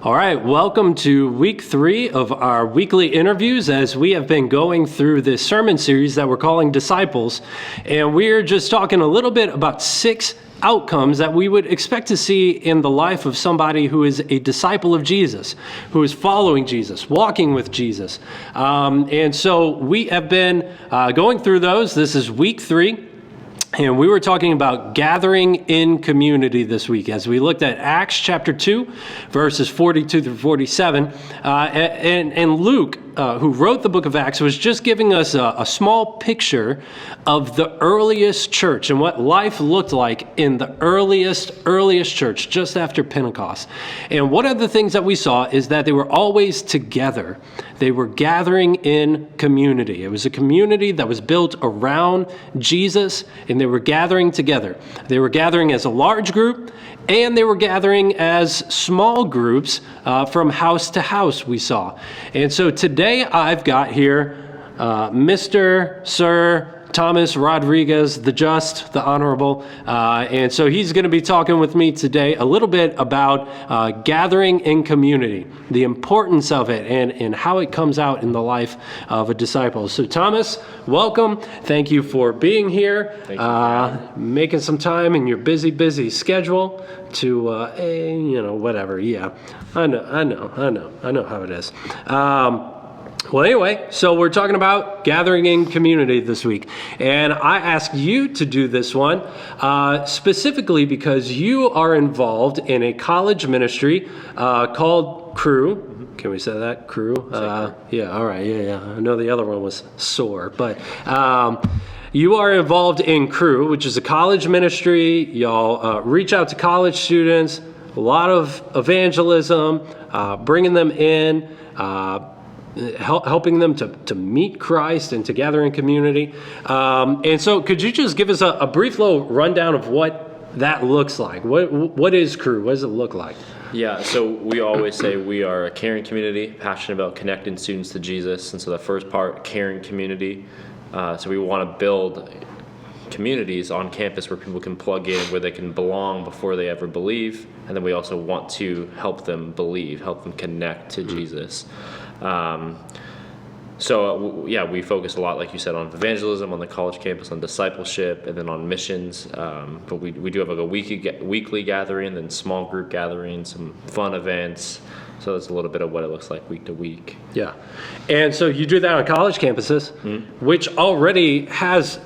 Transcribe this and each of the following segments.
All right, welcome to week 3 of our weekly interviews as we have been going through this sermon series that we're calling Disciples. And we're just talking a little bit about 6 outcomes that we would expect to see in the life of somebody who is a disciple of Jesus, who is following Jesus, walking with Jesus. And so we have been going through those. This is week 3. And we were talking about gathering in community this week as we looked at Acts chapter 2, verses 42 through 47. And Luke, who wrote the book of Acts, was just giving us a small picture of the earliest church and what life looked like in the earliest church just after Pentecost. And one of the things that we saw is that they were always together. They were gathering in community. It was a community that was built around Jesus, and they were gathering together. They were gathering as a large group, and they were gathering as small groups from house to house, we saw. And so today I've got here Sir Thomas Rodrigues, the just, the honorable. And so he's going to be talking with me today a little bit about gathering in community, the importance of it, and how it comes out in the life of a disciple. So Thomas, welcome. Thank you for being here, making some time in your busy schedule to, whatever. Yeah, I know how it is. Well, anyway, so we're talking about gathering in community this week. And I asked you to do this one specifically because you are involved in a college ministry called Crew. Can we say that? Crew? Yeah, all right. Yeah. I know the other one was SOAR. But you are involved in Crew, which is a college ministry. Y'all reach out to college students, a lot of evangelism, bringing them in, helping them to meet Christ and to gather in community. And so could you just give us a brief little rundown of what that looks like? What is Crew? What does it look like? Yeah, so we always say we are a caring community, passionate about connecting students to Jesus. And so the first part, caring community. So we want to build communities on campus where people can plug in, where they can belong before they ever believe. And then we also want to help them believe, help them connect to Jesus. We focus a lot, like you said, on evangelism on the college campus, on discipleship, and then on missions. But we do have like a weekly gathering, then small group gatherings, some fun events. So that's a little bit of what it looks like week to week. Yeah. And so you do that on college campuses, which already has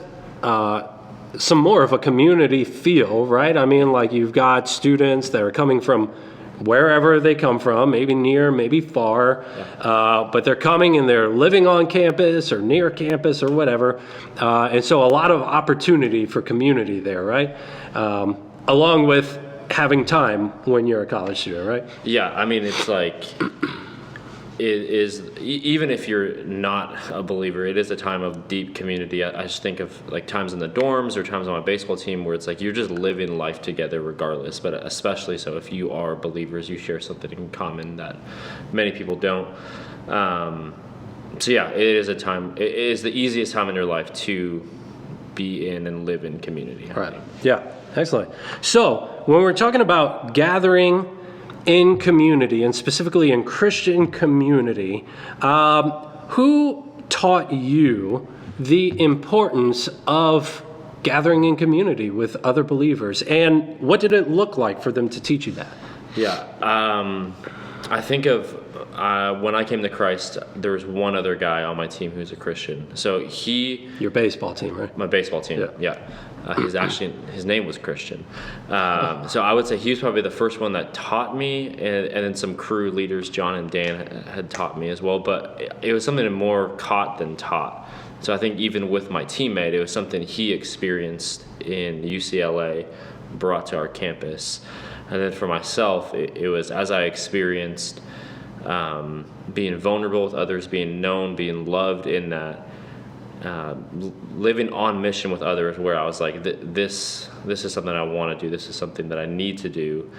some more of a community feel, right? I mean, like you've got students that are coming from wherever they come from, maybe near, maybe far, but they're coming and they're living on campus or near campus or whatever. And so a lot of opportunity for community there, right? Along with having time when you're a college student, right? Yeah, I mean, it's like, even if you're not a believer, it is a time of deep community. I just think of like times in the dorms or times on my baseball team where it's like you're just living life together regardless, but especially so if you are believers, you share something in common that many people don't. It is a time, it is the easiest time in your life to be in and live in community. Right. Yeah, excellent. So when we're talking about gathering in community, and specifically in Christian community, who taught you the importance of gathering in community with other believers, and what did it look like for them to teach you that? Yeah, I think of when I came to Christ, there was one other guy on my team who's a Christian. So Your baseball team, right? My baseball team, yeah. His name was Christian. So I would say he was probably the first one that taught me, and then some Crew leaders, John and Dan, had taught me as well. But it was something more caught than taught. So I think even with my teammate, it was something he experienced in UCLA, brought to our campus. And then for myself, it was as I experienced being vulnerable with others, being known, being loved in that, living on mission with others, where I was like, this is something I want to do. This is something that I need to do,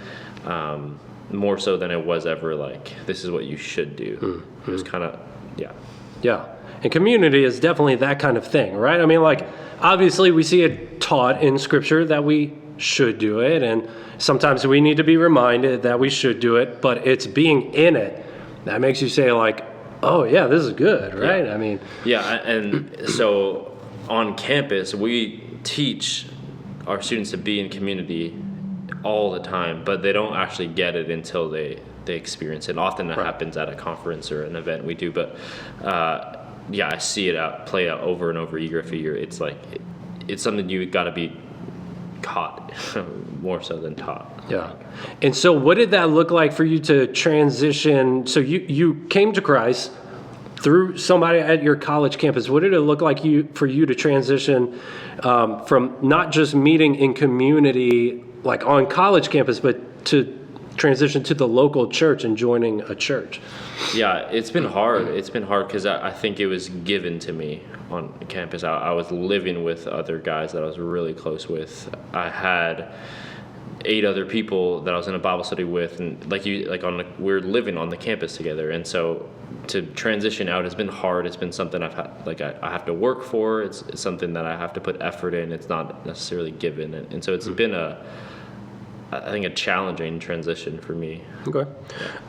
more so than it was ever like, this is what you should do. Mm-hmm. It was kind of, Yeah. And community is definitely that kind of thing, right? I mean, like, obviously we see it taught in Scripture that we should do it, and sometimes we need to be reminded that we should do it, but it's being in it that makes you say like, oh yeah, this is good, right? Yeah. I mean, yeah, and so on campus we teach our students to be in community all the time, but they don't actually get it until they experience it. Often it happens at a conference or an event we do, but I see it play out over and over year after year. It's like it's something you got to be caught more so than taught. Yeah. And so what did that look like for you to transition? So you came to Christ through somebody at your college campus. What did it look like for you to transition from not just meeting in community, like on college campus, but to transition to the local church and joining a church? Yeah, it's been hard. It's been hard because I think it was given to me on campus. I was living with other guys that I was really close with. I had 8 other people that I was in a Bible study with, and we're living on the campus together. And so to transition out has been hard. It's been something I've had, I have to work for. It's something that I have to put effort in. It's not necessarily given, and so it's been I think a challenging transition for me. Okay.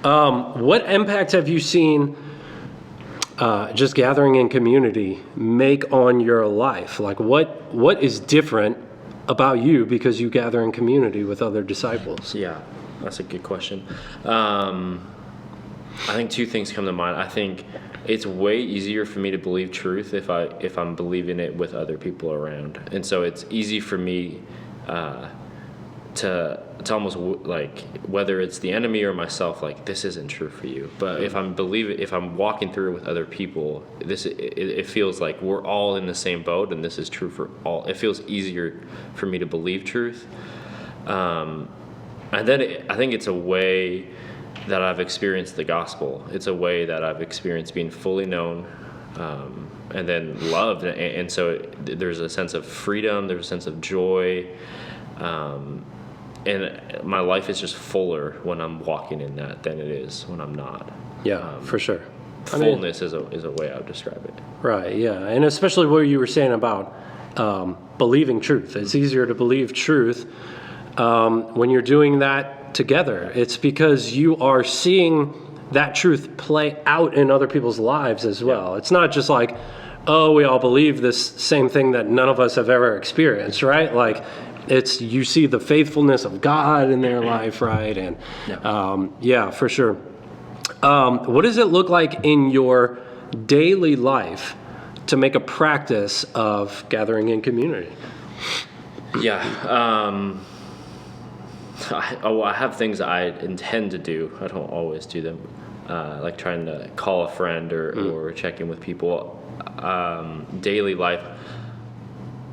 What impact have you seen just gathering in community make on your life? Like what is different about you because you gather in community with other disciples? Yeah, that's a good question. I think 2 things come to mind. I think it's way easier for me to believe truth if I'm believing it with other people around, and so it's easy for me to almost like, whether it's the enemy or myself, like, this isn't true for you. But if I'm walking through it with other people, it feels like we're all in the same boat, and this is true for all. It feels easier for me to believe truth. And then I think it's a way that I've experienced the gospel. It's a way that I've experienced being fully known, and then loved. And so there's a sense of freedom, there's a sense of joy. And my life is just fuller when I'm walking in that than it is when I'm not. Yeah, for sure. Fullness is a way I would describe it. Right, yeah. And especially what you were saying about believing truth. It's easier to believe truth when you're doing that together. It's because you are seeing that truth play out in other people's lives as well. Yeah. It's not just like, oh, we all believe this same thing that none of us have ever experienced, right? Like, it's, you see the faithfulness of God in their life, right? And for sure. What does it look like in your daily life to make a practice of gathering in community? Yeah. I have things I intend to do. I don't always do them. Like trying to call a friend or check in with people. Daily life.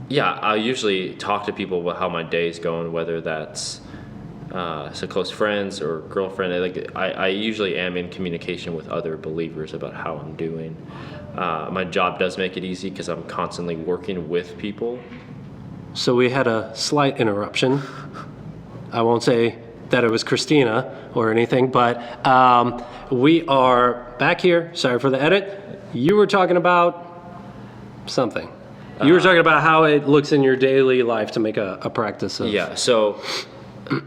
Yeah, I usually talk to people about how my day's going, whether that's so close friends or girlfriend. I usually am in communication with other believers about how I'm doing. My job does make it easy because I'm constantly working with people. So we had a slight interruption. I won't say that it was Christina or anything, but we are back here. Sorry for the edit. You were talking about something. You were talking about how it looks in your daily life to make a practice of. Yeah, so I'm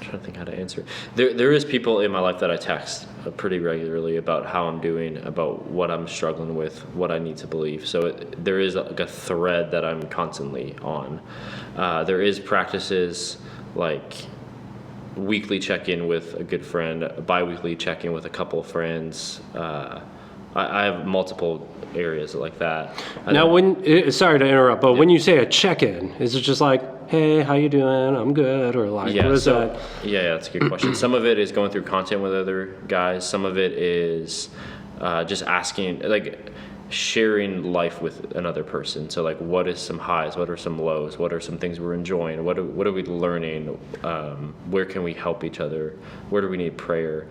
trying to think how to answer. There is people in my life that I text pretty regularly about how I'm doing, about what I'm struggling with, what I need to believe. So there is like a thread that I'm constantly on. There is practices like weekly check-in with a good friend, bi-weekly check-in with a couple of friends. I have multiple areas like that. Now, sorry to interrupt, but when you say a check-in, is it just like, hey, how you doing? I'm good, or like, what is that? Yeah, that's a good question. Some of it is going through content with other guys. Some of it is just asking, like, sharing life with another person. So, like, what is some highs? What are some lows? What are some things we're enjoying? What are we learning? Where can we help each other? Where do we need prayer?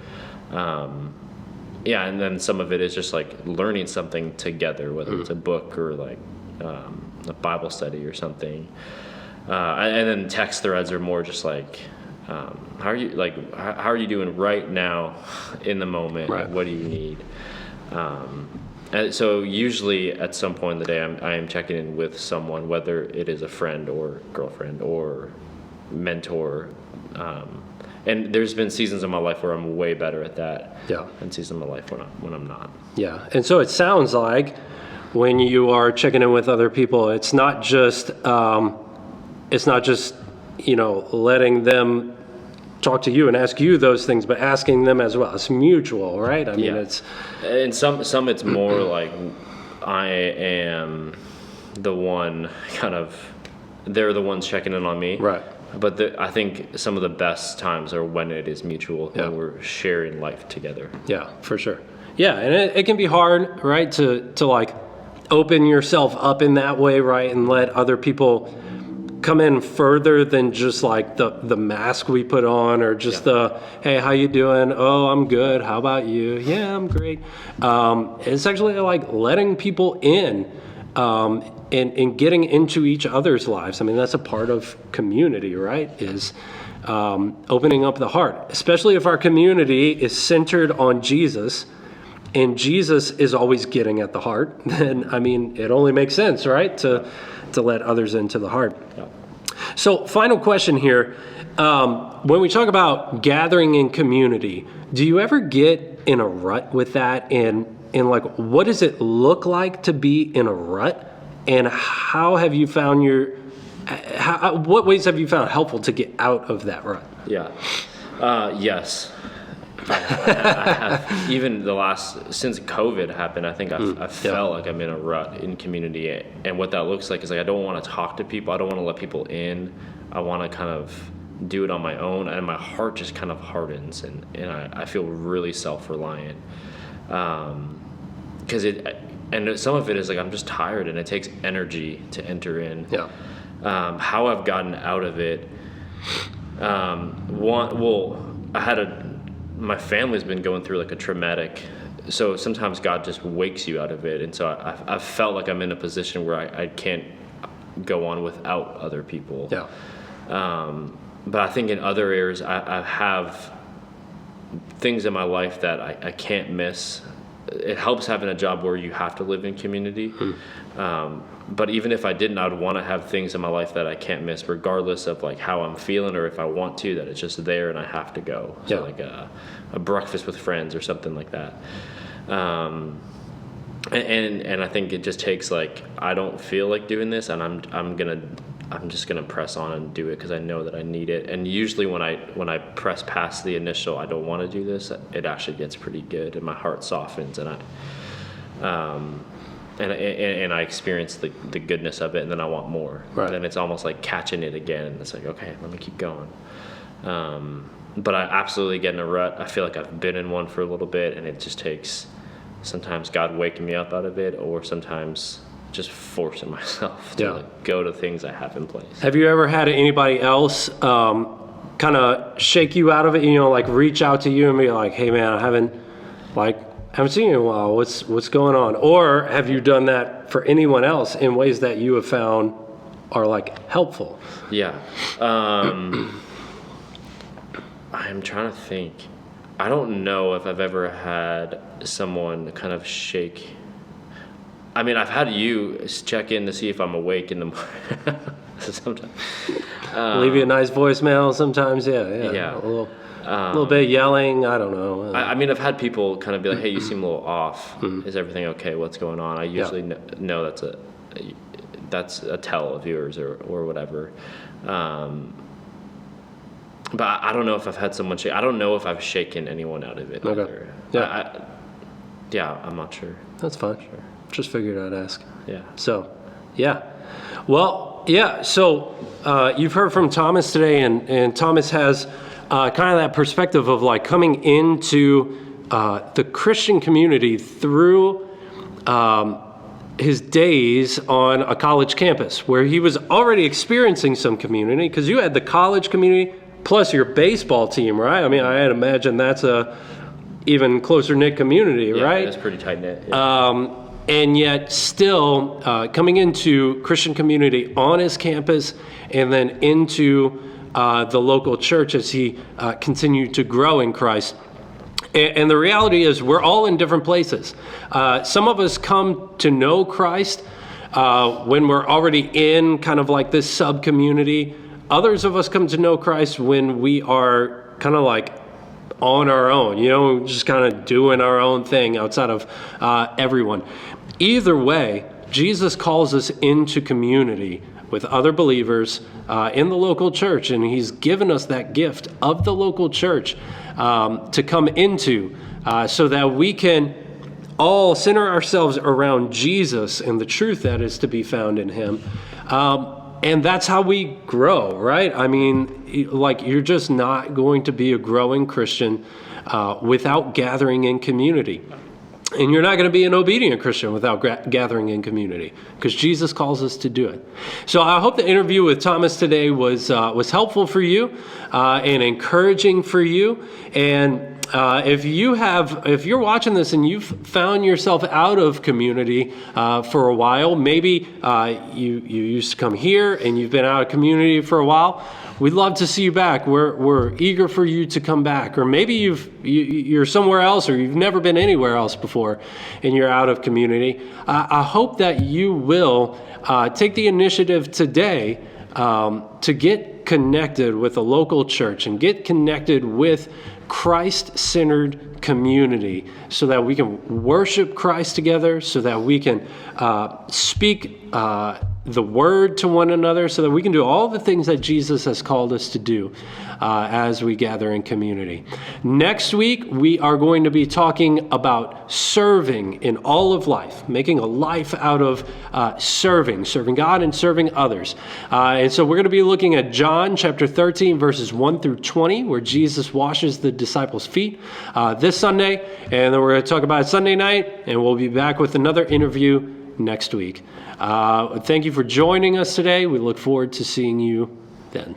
Yeah, and then some of it is just like learning something together, whether it's a book or like a Bible study or something. And then text threads are more just like, how are you doing right now in the moment? Right. What do you need? And so usually at some point in the day, I am checking in with someone, whether it is a friend or girlfriend or mentor. And there's been seasons of my life where I'm way better at that. Yeah. And seasons of my life when I'm not. Yeah. And so it sounds like when you are checking in with other people, it's not just letting them talk to you and ask you those things, but asking them as well. It's mutual, right? I mean, it's... And some it's more like I am the one they're the ones checking in on me. Right. But I think some of the best times are when it is mutual, when we're sharing life together. Yeah, for sure. Yeah, and it can be hard, right, to like open yourself up in that way, right, and let other people come in further than just like the mask we put on, or just the, hey, how you doing? Oh, I'm good. How about you? Yeah, I'm great. It's actually like letting people in and getting into each other's lives. I mean, that's a part of community, right? Is opening up the heart, especially if our community is centered on Jesus, and Jesus is always getting at the heart. Then, I mean, it only makes sense, right, to let others into the heart. Yeah. So, final question here. When we talk about gathering in community, do you ever get in a rut with that? And like, what does it look like to be in a rut? And how have you found what ways have you found helpful to get out of that rut? Yeah. Yes. I have. Even since COVID happened, I think I felt like I'm in a rut in community. And what that looks like is like, I don't want to talk to people. I don't want to let people in. I want to kind of do it on my own. And my heart just kind of hardens. And I feel really self-reliant. Because and some of it is like, I'm just tired and it takes energy to enter in. Yeah. How I've gotten out of it. My family's been going through like a traumatic, so sometimes God just wakes you out of it. And so I felt like I'm in a position where I can't go on without other people. Yeah. But I think in other areas, I have things in my life that I can't miss. It helps having a job where you have to live in community. But even if I didn't, I'd want to have things in my life that I can't miss, regardless of like how I'm feeling, or if I want to, that it's just there and I have to go. So like a breakfast with friends or something like that. And I think it just takes like, I don't feel like doing this, and I'm just gonna press on and do it because I know that I need it. And usually when I press past the initial, I don't want to do this, it actually gets pretty good, and my heart softens, and I experience the goodness of it, and then I want more. Right. And then it's almost like catching it again, and it's like, okay, let me keep going. But I absolutely get in a rut. I feel like I've been in one for a little bit, and it just takes sometimes God waking me up out of it, or sometimes just forcing myself to like go to things I have in place. Have you ever had anybody else kind of shake you out of it? Like reach out to you and be like, "Hey, man, I haven't seen you in a while. What's going on?" Or have you done that for anyone else in ways that you have found are like helpful? Yeah. I'm trying to think. I don't know if I've ever had someone kind of shake. I mean, I've had you check in to see if I'm awake in the morning. Sometimes. Leave you a nice voicemail sometimes. Yeah. A little bit yelling. I don't know. I mean, I've had people kind of be like, "Hey, you seem a little off. Is everything okay? What's going on?" I usually know that's a tell of yours or whatever. But I don't know if I've had someone shake. I don't know if I've shaken anyone out of it. Okay. Either. Yeah. I'm not sure. That's fine. Sure. Just figured I'd ask. Yeah. So, yeah. Well, yeah. So you've heard from Thomas today, and Thomas has kind of that perspective of like coming into the Christian community through his days on a college campus, where he was already experiencing some community, because you had the college community plus your baseball team, right? I mean, I'd imagine that's a even closer knit community, right? Yeah, it's pretty tight knit. Yeah. And yet still coming into Christian community on his campus, and then into the local church as he continued to grow in Christ. And the reality is we're all in different places. Some of us come to know Christ when we're already in kind of like this sub-community others of us come to know Christ when we are kind of like on our own, just kind of doing our own thing outside of everyone. Either way, Jesus calls us into community with other believers in the local church, and he's given us that gift of the local church to come into so that we can all center ourselves around Jesus and the truth that is to be found in him. And that's how we grow, right? I mean, like, you're just not going to be a growing Christian without gathering in community. And you're not going to be an obedient Christian without gathering in community, because Jesus calls us to do it. So I hope the interview with Thomas today was helpful for you and encouraging for you. And if you're watching this and you've found yourself out of community for a while, maybe you used to come here and you've been out of community for a while, we'd love to see you back. We're eager for you to come back. Or maybe you're somewhere else, or you've never been anywhere else before and you're out of community. I hope that you will take the initiative today to get connected with a local church and get connected with Christ-centered community so that we can worship Christ together, so that we can speak the word to one another, so that we can do all the things that Jesus has called us to do as we gather in community. Next week, we are going to be talking about serving in all of life, making a life out of serving God and serving others. And so we're going to be looking at John chapter 13, verses 1 through 20, where Jesus washes the disciples' feet this Sunday. And then we're going to talk about it Sunday night, and we'll be back with another interview next week. Thank you for joining us today. We look forward to seeing you then.